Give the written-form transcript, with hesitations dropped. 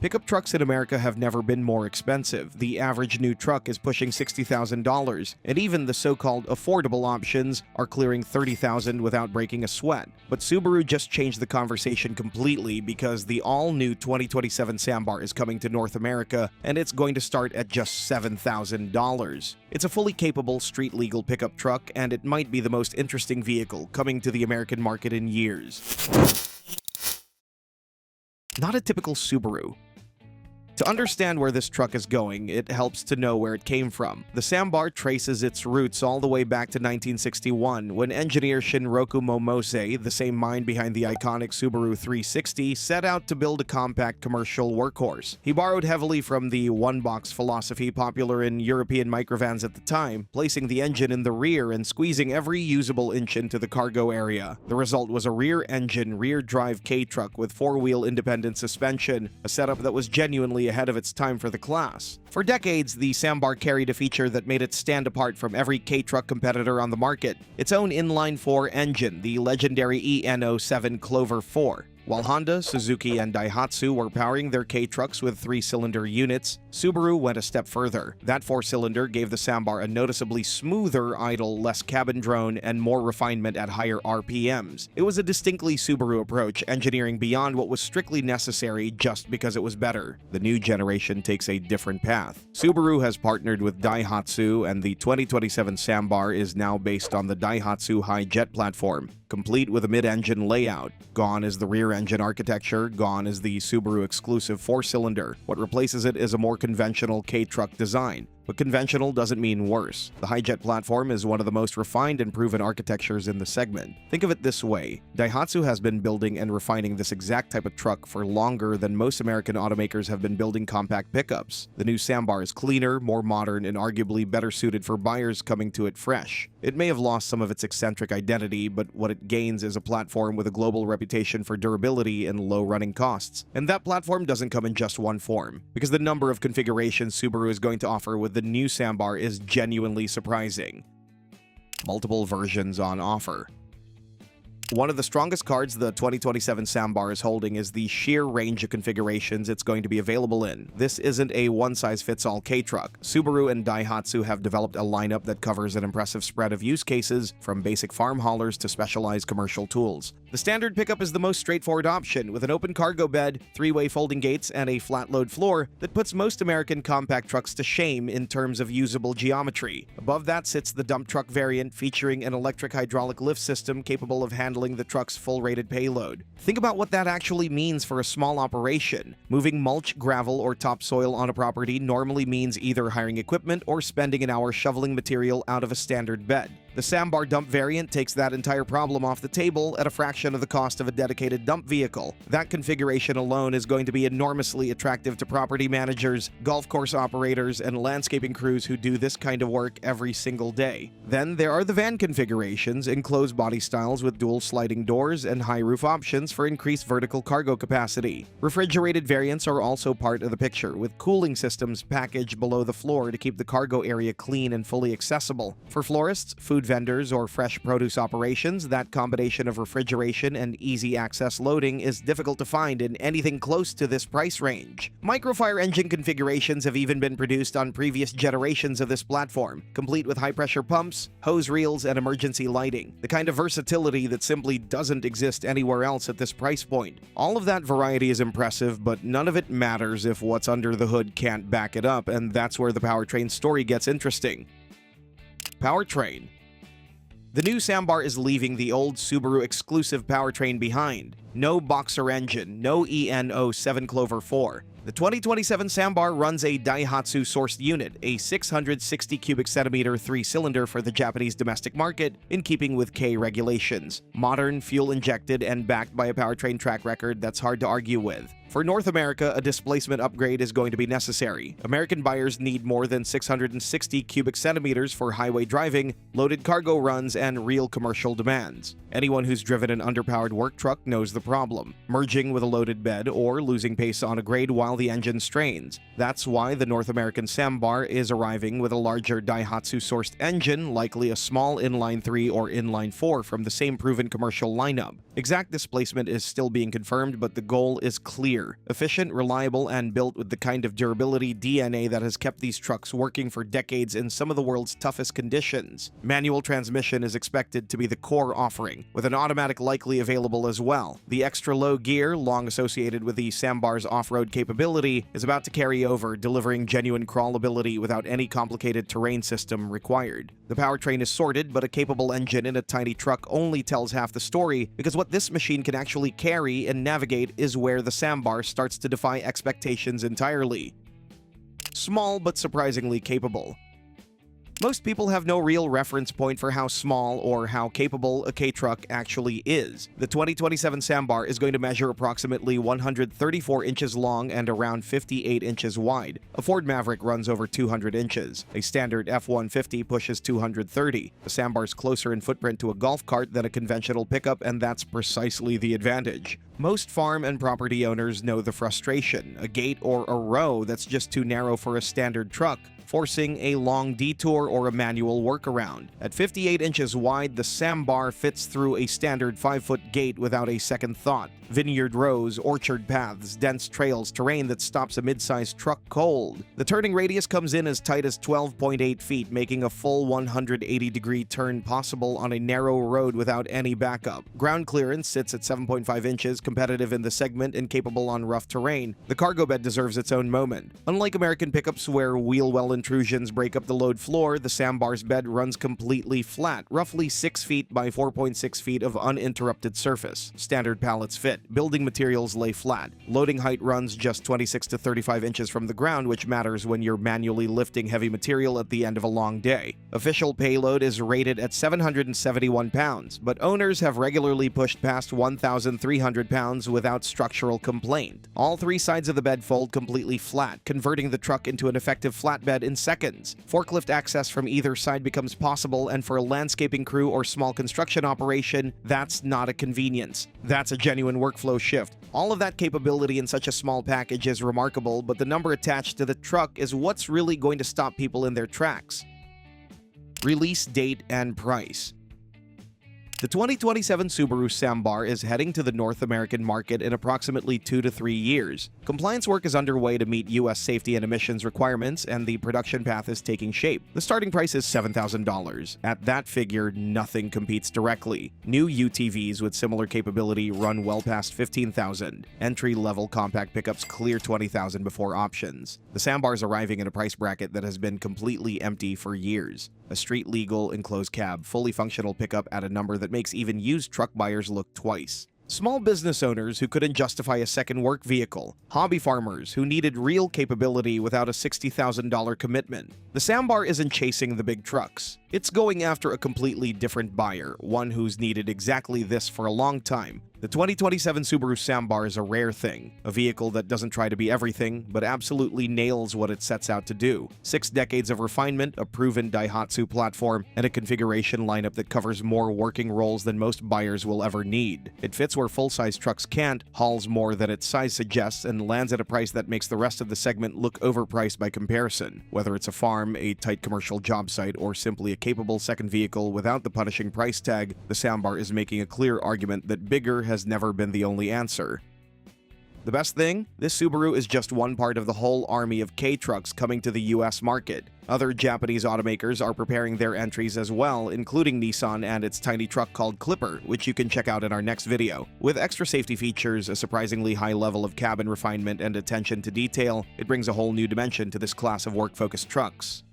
Pickup trucks in America have never been more expensive. The average new truck is pushing $60,000, and even the so-called affordable options are clearing $30,000 without breaking a sweat. But Subaru just changed the conversation completely because the all-new 2027 Sambar is coming to North America, and it's going to start at just $7,000. It's a fully capable, street-legal pickup truck, and it might be the most interesting vehicle coming to the American market in years. Not a typical Subaru. To understand where this truck is going, it helps to know where it came from. The Sambar traces its roots all the way back to 1961, when engineer Shinroku Momose, the same mind behind the iconic Subaru 360, set out to build a compact commercial workhorse. He borrowed heavily from the one-box philosophy popular in European microvans at the time, placing the engine in the rear and squeezing every usable inch into the cargo area. The result was a rear-engine, rear-drive Kei Truck with four-wheel independent suspension, a setup that was genuinely ahead of its time for the class. For decades, the Sambar carried a feature that made it stand apart from every Kei Truck competitor on the market: its own inline-4 engine, the legendary EN07 Clover 4. While Honda, Suzuki, and Daihatsu were powering their Kei Trucks with 3-cylinder units, Subaru went a step further. That 4-cylinder gave the Sambar a noticeably smoother idle, less cabin drone, and more refinement at higher RPMs. It was a distinctly Subaru approach, engineering beyond what was strictly necessary just because it was better. The new generation takes a different path. Subaru has partnered with Daihatsu, and the 2027 Sambar is now based on the Daihatsu Hi-Jet platform, complete with a mid-engine layout. Gone is the rear-engine architecture, gone is the Subaru exclusive 4-cylinder. What replaces it is a more conventional Kei Truck design. But conventional doesn't mean worse. The Hi-Jet platform is one of the most refined and proven architectures in the segment. Think of it this way: Daihatsu has been building and refining this exact type of truck for longer than most American automakers have been building compact pickups. The new Sambar is cleaner, more modern, and arguably better suited for buyers coming to it fresh. It may have lost some of its eccentric identity, but what it gains is a platform with a global reputation for durability and low running costs. And that platform doesn't come in just one form, because the number of configurations Subaru is going to offer with the new Sambar is genuinely surprising. Multiple versions on offer. One of the strongest cards the 2027 Sambar is holding is the sheer range of configurations it's going to be available in. This isn't a one-size-fits-all Kei Truck. Subaru and Daihatsu have developed a lineup that covers an impressive spread of use cases, from basic farm haulers to specialized commercial tools. The standard pickup is the most straightforward option, with an open cargo bed, 3-way folding gates, and a flat-load floor that puts most American compact trucks to shame in terms of usable geometry. Above that sits the dump truck variant, featuring an electric hydraulic lift system capable of handling the truck's full-rated payload. Think about what that actually means for a small operation. Moving mulch, gravel, or topsoil on a property normally means either hiring equipment or spending an hour shoveling material out of a standard bed. The Sambar dump variant takes that entire problem off the table at a fraction of the cost of a dedicated dump vehicle. That configuration alone is going to be enormously attractive to property managers, golf course operators, and landscaping crews who do this kind of work every single day. Then there are the van configurations, enclosed body styles with dual sliding doors and high roof options for increased vertical cargo capacity. Refrigerated variants are also part of the picture, with cooling systems packaged below the floor to keep the cargo area clean and fully accessible. For florists, food vendors, or fresh produce operations, that combination of refrigeration and easy access loading is difficult to find in anything close to this price range. Microfire engine configurations have even been produced on previous generations of this platform, complete with high-pressure pumps, hose reels, and emergency lighting. The kind of versatility that simply doesn't exist anywhere else at this price point. All of that variety is impressive, but none of it matters if what's under the hood can't back it up, and that's where the Powertrain story gets interesting. Powertrain. The new Sambar is leaving the old Subaru exclusive Powertrain behind. No boxer engine, no EN07 Clover 4. The 2027 Sambar runs a Daihatsu-sourced unit, a 660 cubic centimeter 3-cylinder for the Japanese domestic market, in keeping with Kei regulations. Modern, fuel-injected, and backed by a powertrain track record that's hard to argue with. For North America, a displacement upgrade is going to be necessary. American buyers need more than 660 cubic centimeters for highway driving, loaded cargo runs, and real commercial demands. Anyone who's driven an underpowered work truck knows the problem, merging with a loaded bed or losing pace on a grade while the engine strains. That's why the North American Sambar is arriving with a larger Daihatsu-sourced engine, likely a small inline-3 or inline-4 from the same proven commercial lineup. Exact displacement is still being confirmed, but the goal is clear: efficient, reliable, and built with the kind of durability DNA that has kept these trucks working for decades in some of the world's toughest conditions. Manual transmission is expected to be the core offering, with an automatic likely available as well. The extra low gear, long associated with the Sambar's off-road capability, is about to carry over, delivering genuine crawlability without any complicated terrain system required. The powertrain is sorted, but a capable engine in a tiny truck only tells half the story, because what this machine can actually carry and navigate is where the Sambar starts to defy expectations entirely. Small but surprisingly capable. Most people have no real reference point for how small or how capable a Kei Truck actually is. The 2027 Sambar is going to measure approximately 134 inches long and around 58 inches wide. A Ford Maverick runs over 200 inches. A standard F-150 pushes 230. The Sambar's closer in footprint to a golf cart than a conventional pickup, and that's precisely the advantage. Most farm and property owners know the frustration: a gate or a row that's just too narrow for a standard truck, forcing a long detour or a manual workaround. At 58 inches wide, the Sambar fits through a standard 5-foot gate without a second thought. Vineyard rows, orchard paths, dense trails, terrain that stops a mid-sized truck cold. The turning radius comes in as tight as 12.8 feet, making a full 180-degree turn possible on a narrow road without any backup. Ground clearance sits at 7.5 inches, competitive in the segment and capable on rough terrain. The cargo bed deserves its own moment. Unlike American pickups where wheel well intrusions break up the load floor, the Sambar's bed runs completely flat, roughly 6 feet by 4.6 feet of uninterrupted surface. Standard pallets fit. Building materials lay flat. Loading height runs just 26 to 35 inches from the ground, which matters when you're manually lifting heavy material at the end of a long day. Official payload is rated at 771 pounds, but owners have regularly pushed past 1,300 pounds without structural complaint. All 3 sides of the bed fold completely flat, converting the truck into an effective flatbed in seconds. Forklift access from either side becomes possible, and for a landscaping crew or small construction operation, that's not a convenience. That's a genuine workflow shift. All of that capability in such a small package is remarkable, but the number attached to the truck is what's really going to stop people in their tracks. Release date and price. The 2027 Subaru Sambar is heading to the North American market in approximately 2 to 3 years. Compliance work is underway to meet U.S. safety and emissions requirements, and the production path is taking shape. The starting price is $7,000. At that figure, nothing competes directly. New UTVs with similar capability run well past $15,000. Entry-level compact pickups clear $20,000 before options. The Sambar is arriving in a price bracket that has been completely empty for years. A street-legal, enclosed cab, fully functional pickup at a number that makes even used truck buyers look twice. Small business owners who couldn't justify a second work vehicle. Hobby farmers who needed real capability without a $60,000 commitment. The Sambar isn't chasing the big trucks. It's going after a completely different buyer, one who's needed exactly this for a long time. The 2027 Subaru Sambar is a rare thing, a vehicle that doesn't try to be everything, but absolutely nails what it sets out to do. 6 decades of refinement, a proven Daihatsu platform, and a configuration lineup that covers more working roles than most buyers will ever need. It fits where full-size trucks can't, hauls more than its size suggests, and lands at a price that makes the rest of the segment look overpriced by comparison. Whether it's a farm, a tight commercial job site, or simply a capable second vehicle without the punishing price tag, the Sambar is making a clear argument that bigger has never been the only answer. The best thing? This Subaru is just one part of the whole army of Kei Trucks coming to the US market. Other Japanese automakers are preparing their entries as well, including Nissan and its tiny truck called Clipper, which you can check out in our next video. With extra safety features, a surprisingly high level of cabin refinement, and attention to detail, it brings a whole new dimension to this class of work-focused trucks.